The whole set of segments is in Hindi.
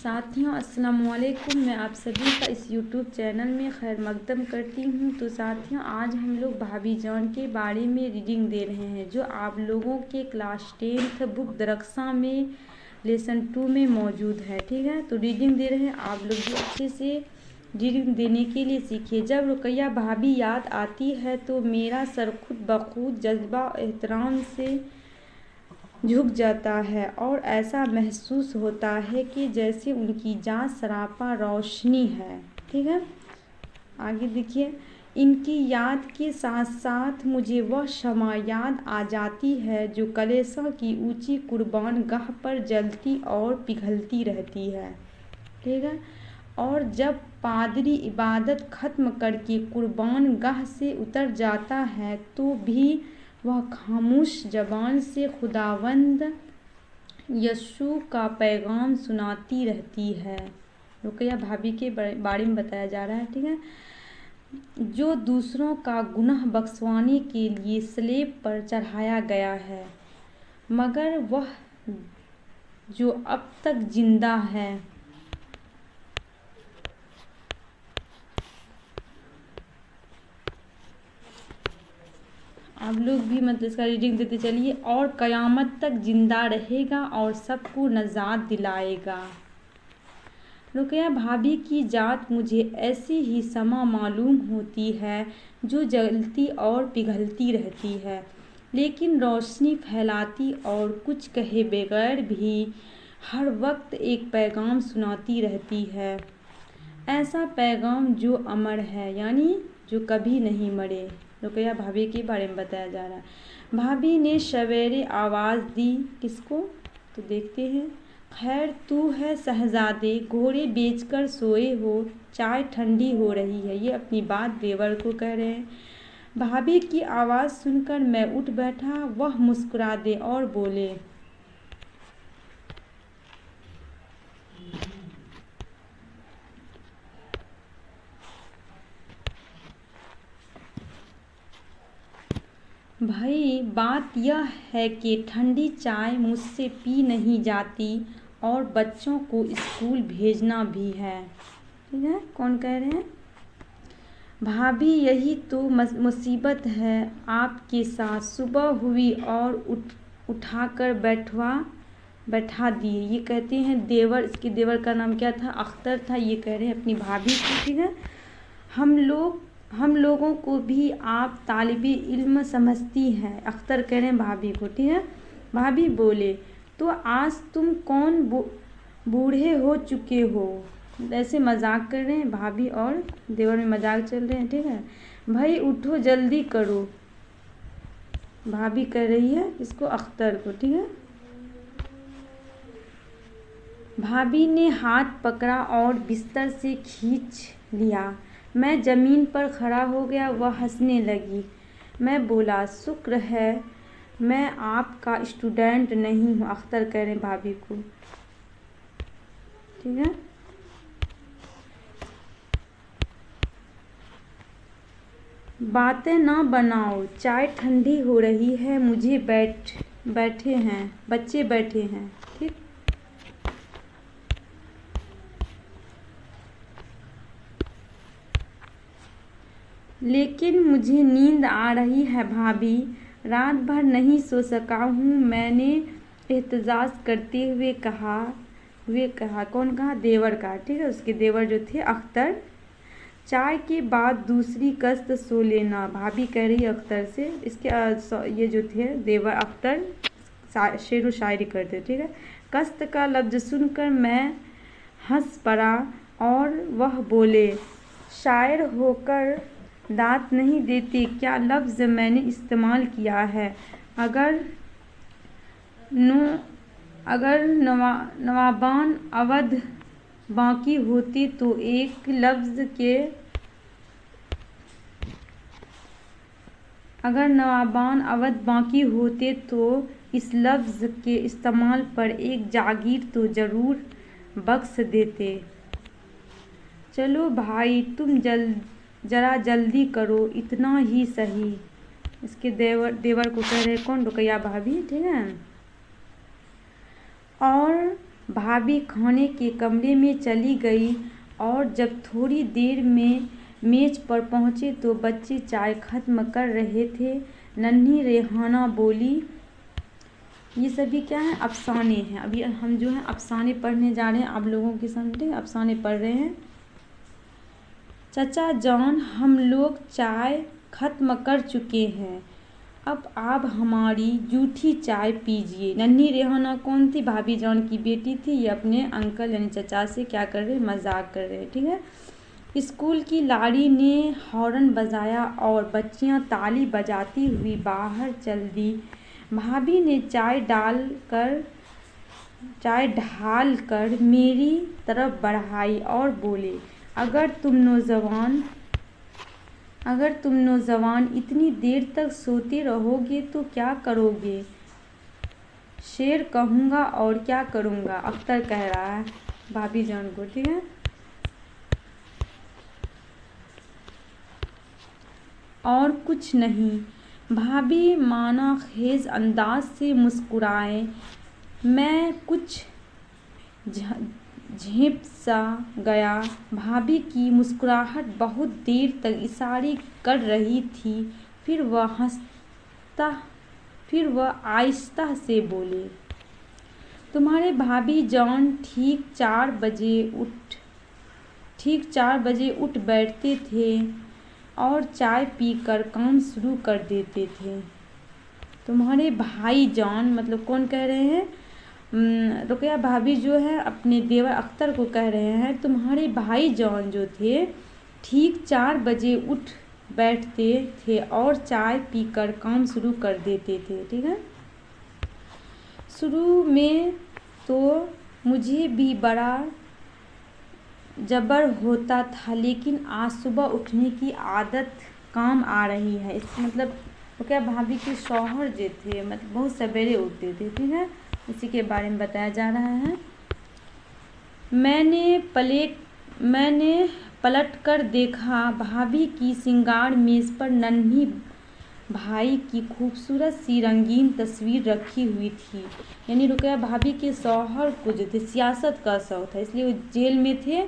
साथियों अस्सलाम वालेकुम। मैं आप सभी का इस यूट्यूब चैनल में खैर मकदम करती हूँ। तो साथियों, आज हम लोग भाभी जान के बारे में रीडिंग दे रहे हैं, जो आप लोगों के क्लास 10th बुक दरख्सा में लेसन 2 में मौजूद है। ठीक है, तो रीडिंग दे रहे हैं, आप लोग भी अच्छे से रीडिंग देने के लिए सीखिए। जब रुकैया भाभी याद आती है तो मेरा सर खुद ब खुद जज्बा एहतराम से झुक जाता है और ऐसा महसूस होता है कि जैसे उनकी जान सरापा रोशनी है। ठीक है, आगे देखिए। इनकी याद के साथ साथ मुझे वह शमा याद आ जाती है जो कलेसा की ऊंची कुर्बान गाह पर जलती और पिघलती रहती है। ठीक है, और जब पादरी इबादत ख़त्म करके कुर्बान गाह से उतर जाता है तो भी वह खामोश ज़बान से खुदावंद यस्सु का पैगाम सुनाती रहती है। रुकैया भाभी के बारे में बताया जा रहा है। ठीक है, जो दूसरों का गुनाह बख्शवाने के लिए स्लेब पर चढ़ाया गया है, मगर वह जो अब तक जिंदा है आप लोग भी मतलब इसका रीडिंग देते चलिए, और क़यामत तक जिंदा रहेगा और सबको नजात दिलाएगा। रुकैया भाभी की जात मुझे ऐसी ही समा मालूम होती है जो जलती और पिघलती रहती है, लेकिन रोशनी फैलाती और कुछ कहे बगैर भी हर वक्त एक पैगाम सुनाती रहती है। ऐसा पैगाम जो अमर है, यानी जो कभी नहीं मरे। रुकैया भाभी के बारे में बताया जा रहा है। भाभी ने सवेरे आवाज़ दी, किसको? तो देखते हैं। खैर तू है शहजादे, घोड़े बेचकर सोए हो, चाय ठंडी हो रही है। ये अपनी बात देवर को कह रहे हैं। भाभी की आवाज़ सुनकर मैं उठ बैठा। वह मुस्कुरा दे और बोले, भाई बात यह है कि ठंडी चाय मुझसे पी नहीं जाती और बच्चों को स्कूल भेजना भी है। ठीक है, कौन कह रहे हैं? भाभी यही तो मुसीबत है आपके साथ। सुबह हुई और उठाकर बैठा दिए। ये कहते हैं देवर, इसके देवर का नाम क्या था? अख्तर था। ये कह रहे हैं अपनी भाभी को। ठीक है, हम लोगों को भी आप तालिबे इल्म समझती हैं, अख्तर कह रहे हैं भाभी को। ठीक है, भाभी बोले, तो आज तुम कौन बूढ़े हो चुके हो? ऐसे मजाक कर रहे हैं भाभी और देवर में मजाक चल रहे हैं। ठीक है, भाई उठो जल्दी करो, भाभी कह रही है इसको, अख्तर को। ठीक है, भाभी ने हाथ पकड़ा और बिस्तर से खींच लिया। मैं ज़मीन पर खड़ा हो गया। वह हंसने लगी। मैं बोला, शुक्र है मैं आपका स्टूडेंट नहीं हूँ, अख्तर कह रहे हैं भाभी को। ठीक है, बातें ना बनाओ, चाय ठंडी हो रही है, मुझे बैठे हैं, बच्चे बैठे हैं। ठीक, लेकिन मुझे नींद आ रही है भाभी, रात भर नहीं सो सका हूँ, मैंने एहतजाज करते हुए कहा। कौन कहा? देवर का। ठीक है, उसके देवर जो थे अख्तर। चाय के बाद दूसरी कश्त सो लेना, भाभी कह रही अख्तर से। इसके ये जो थे देवर अख्तर शेर व शायरी करते। ठीक है, कश्त का लफ्ज़ सुनकर मैं हंस पड़ा और वह बोले, शायर होकर दांत नहीं देते, क्या लफ्ज़ मैंने इस्तेमाल किया है। अगर नवाबान अवध बाकी होते तो एक लफ्ज़ के अगर नवाबान अवध बाकी होते तो इस लफ्ज़ के इस्तेमाल पर एक जागीर तो ज़रूर बख्श देते। चलो भाई तुम ज़रा जल्दी करो, इतना ही सही। इसके देवर को कह रहे कौन? रुकैया भाभी। ठीक है, और भाभी खाने के कमरे में चली गई और जब थोड़ी देर में मेज पर पहुँचे तो बच्चे चाय ख़त्म कर रहे थे। नन्ही रेहाना बोली, ये सभी क्या है, अफसाने हैं। अभी हम जो है अफसाने पढ़ने जा रहे हैं, आप लोगों के सामने अफसाने पढ़ रहे हैं। चचा जान, हम लोग चाय ख़त्म कर चुके हैं, अब आप हमारी जूठी चाय पीजिए। नन्ही रेहाना कौन थी? भाभी जान की बेटी थी। ये अपने अंकल यानी चचा से क्या कर रहे, मजाक कर रहे हैं, ठीक है। स्कूल की लाड़ी ने हॉर्न बजाया और बच्चियां ताली बजाती हुई बाहर चल दी। भाभी ने चाय ढाल कर मेरी तरफ बढ़ाई और बोले, अगर तुम नौजवान इतनी देर तक सोते रहोगे तो क्या करोगे? शेर कहूँगा और क्या करूँगा, अख्तर कह रहा है भाभी जान को, ठीक है। और कुछ नहीं, भाभी माना खेज अंदाज से मुस्कुराए। मैं कुछ झेंप सा गया। भाभी की मुस्कुराहट बहुत देर तक इशारे कर रही थी। फिर वह आहिस्ता से बोले, तुम्हारे भाभी जान ठीक 4 बजे उठ बैठते थे और चाय पीकर काम शुरू कर देते थे। तुम्हारे भाई जान मतलब कौन कह रहे हैं? रुकया भाभी जो है अपने देवर अख्तर को कह रहे हैं, तुम्हारे भाई जान जो थे ठीक 4 बजे उठ बैठते थे और चाय पीकर काम शुरू कर देते थे, ठीक है। शुरू में तो मुझे भी बड़ा जबर होता था, लेकिन आज सुबह उठने की आदत काम आ रही है। इस मतलब तो क्या भाभी के शौहर जो थे मतलब बहुत सवेरे उठते थे, ठीक है, उसी के बारे में बताया जा रहा है। मैंने पलट कर देखा, भाभी की श्रृंगार मेज पर नन्ही भाई की खूबसूरत सी रंगीन तस्वीर रखी हुई थी। यानी रुकया भाभी के शौहर को जो थे सियासत का शौक था, इसलिए वो जेल में थे,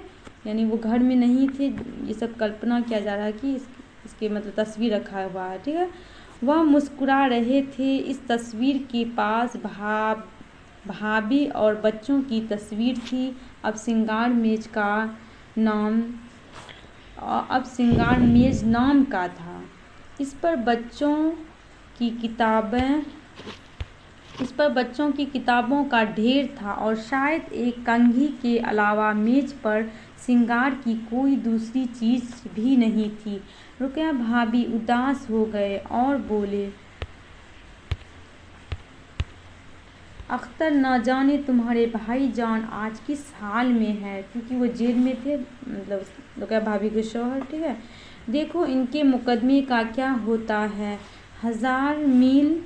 यानी वो घर में नहीं थे। ये सब कल्पना किया जा रहा है कि इसके मतलब तस्वीर रखा हुआ है, ठीक है। वह मुस्कुरा रहे थे। इस तस्वीर के पास भाभी और बच्चों की तस्वीर थी। अब श्रृंगार मेज नाम का था। इस पर बच्चों की किताबों का ढेर था और शायद एक कंघी के अलावा मेज पर श्रृंगार की कोई दूसरी चीज़ भी नहीं थी। रुकया भाभी उदास हो गए और बोले, अख्तर न जाने तुम्हारे भाई जान आज किस हाल में है, क्योंकि वो जेल में थे मतलब रुकया भाभी के शौहर, ठीक है। देखो इनके मुकदमे का क्या होता है। 1000 मील